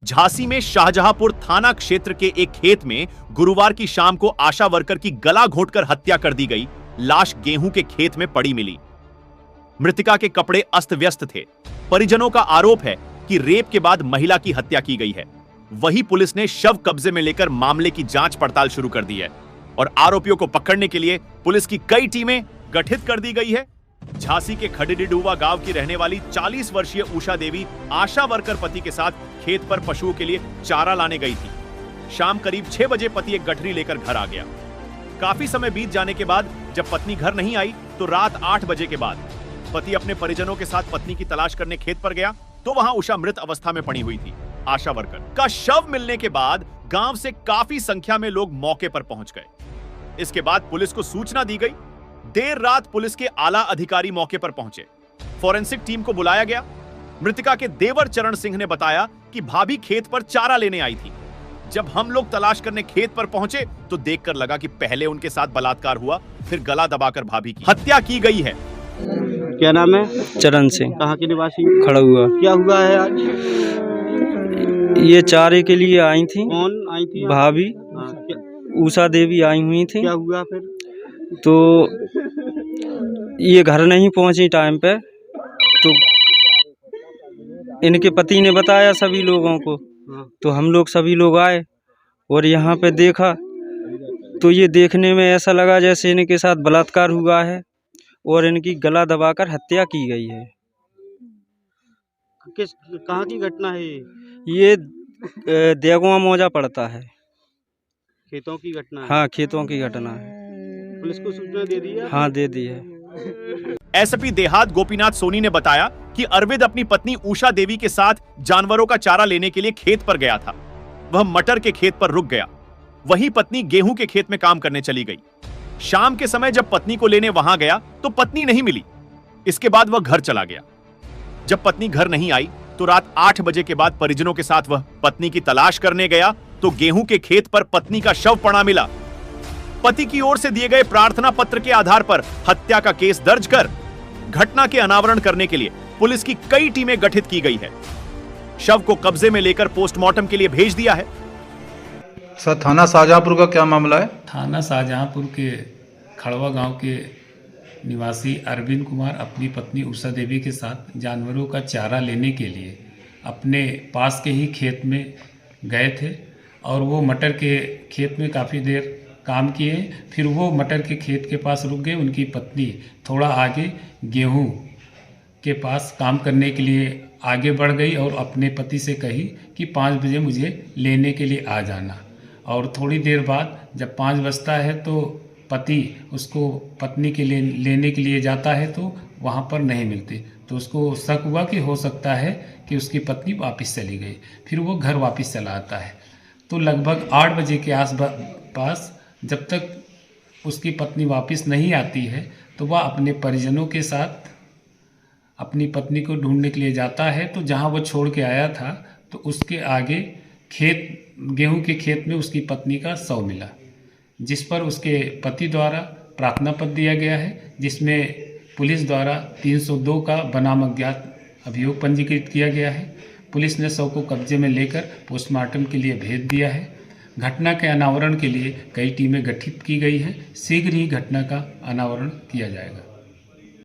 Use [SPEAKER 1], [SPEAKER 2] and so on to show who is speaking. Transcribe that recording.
[SPEAKER 1] झांसी में शाहजहांपुर थाना क्षेत्र के एक खेत में गुरुवार की शाम को आशा वर्कर की गला घोंटकर हत्या कर दी गई। लाश गेहूं के खेत में पड़ी मिली। मृतका के कपड़े अस्त व्यस्त थे। परिजनों का आरोप है कि रेप के बाद महिला की हत्या की गई है। वही पुलिस ने शव कब्जे में लेकर मामले की जांच पड़ताल शुरू कर दी है और आरोपियों को पकड़ने के लिए पुलिस की कई टीमें गठित कर दी गई है। झांसी के खडीडुवा गांव की रहने वाली 40 वर्षीय उषा देवी आशा वर्कर पति के साथ खेत पर पशुओं के लिए चारा लाने गई थी। शाम करीब 6 बजे पति एक गठरी लेकर घर आ गया। काफी समय बीत जाने के बाद जब पत्नी घर नहीं आई तो रात 8 बजे के बाद पति अपने परिजनों के साथ पत्नी की तलाश करने खेत पर गया तो वहां उषा मृत अवस्था में पड़ी हुई थी। आशा वर्कर का शव मिलने के बाद गांव से काफी संख्या में लोग मौके पर पहुंच गए। इसके बाद पुलिस को सूचना दी गई। देर रात पुलिस के आला अधिकारी मौके पर पहुंचे। फॉरेंसिक टीम को बुलाया गया। मृतका के देवर चरण सिंह ने बताया कि भाभी खेत पर चारा लेने आई थी। जब हम लोग तलाश करने खेत पर पहुंचे तो देखकर लगा कि पहले उनके साथ बलात्कार हुआ, फिर गला दबाकर भाभी की हत्या की गई है।
[SPEAKER 2] क्या नाम है?
[SPEAKER 3] चरण सिंह।
[SPEAKER 2] कहाँ के निवासी?
[SPEAKER 3] खड़ा हुआ।
[SPEAKER 2] क्या हुआ है आज?
[SPEAKER 3] ये चारे के लिए आई थी।
[SPEAKER 2] कौन आई थी?
[SPEAKER 3] भाभी उषा देवी आई हुई थी।
[SPEAKER 2] क्या हुआ फिर?
[SPEAKER 3] तो ये घर नहीं पहुंची टाइम पे, तो इनके पति ने बताया सभी लोगों को। तो हम लोग सभी लोग आए और यहाँ पे देखा तो ये देखने में ऐसा लगा जैसे इनके साथ बलात्कार हुआ है और इनकी गला दबाकर हत्या की गई है।
[SPEAKER 2] कहाँ की घटना है
[SPEAKER 3] ये देगवा मौजा पड़ता है।
[SPEAKER 2] खेतों की घटना है?
[SPEAKER 3] हाँ, खेतों की घटना है।
[SPEAKER 2] पुलिस को सूचना दे दी है?
[SPEAKER 3] हाँ, दे दी है।
[SPEAKER 1] एसपी देहात गोपीनाथ सोनी ने बताया कि अरविंद अपनी पत्नी उषा देवी के साथ जानवरों का चारा लेने के लिए खेत पर गया था। वह मटर के खेत पर रुक गया। वहीं पत्नी गेहूं के खेत में काम करने चली गई। शाम के समय जब पत्नी को लेने वहां गया तो पत्नी नहीं मिली। इसके बाद वह घर चला गया। जब पत्नी घर नहीं आई तो रात 8 बजे के बाद परिजनों के साथ वह पत्नी की तलाश करने गया तो गेहूं के खेत पर पत्नी का शव पड़ा मिला। पति की ओर से दिए गए प्रार्थना पत्र के आधार पर हत्या का केस दर्ज कर घटना के अनावरण करने के लिए पुलिस की कई टीमें गठित की गई है। शव को कब्जे में लेकर पोस्टमार्टम के लिए भेज दिया है।
[SPEAKER 4] सर, थाना शाहजहांपुर का क्या मामला है?
[SPEAKER 5] थाना शाहजहांपुर के खड़वा गांव के निवासी अरविंद कुमार अपनी पत्नी उषा देवी के साथ जानवरों का चारा लेने के लिए अपने पास के ही खेत में गए थे और वो मटर के खेत में काफ़ी देर काम किए। फिर वो मटर के खेत के पास रुक गए। उनकी पत्नी थोड़ा आगे गेहूं के पास काम करने के लिए आगे बढ़ गई और अपने पति से कही कि 5 बजे मुझे लेने के लिए आ जाना। और थोड़ी देर बाद जब 5 बजता है तो पति उसको पत्नी के लिए लेने के लिए जाता है तो वहाँ पर नहीं मिलती। तो उसको शक हुआ कि हो सकता है कि उसकी पत्नी वापस चली गई। फिर वो घर वापस चला आता है। तो लगभग 8 बजे के आसपास जब तक उसकी पत्नी वापस नहीं आती है तो वह अपने परिजनों के साथ अपनी पत्नी को ढूंढने के लिए जाता है। तो जहाँ वो छोड़ के आया था तो उसके आगे गेहूं के खेत में उसकी पत्नी का शव मिला, जिस पर उसके पति द्वारा प्रार्थना पत्र दिया गया है, जिसमें पुलिस द्वारा 302 का बनाम अज्ञात अभियोग पंजीकृत किया गया है। पुलिस ने शव को कब्जे में लेकर पोस्टमार्टम के लिए भेज दिया है। घटना के अनावरण के लिए कई टीमें गठित की गई हैं। शीघ्र ही घटना का अनावरण किया जाएगा।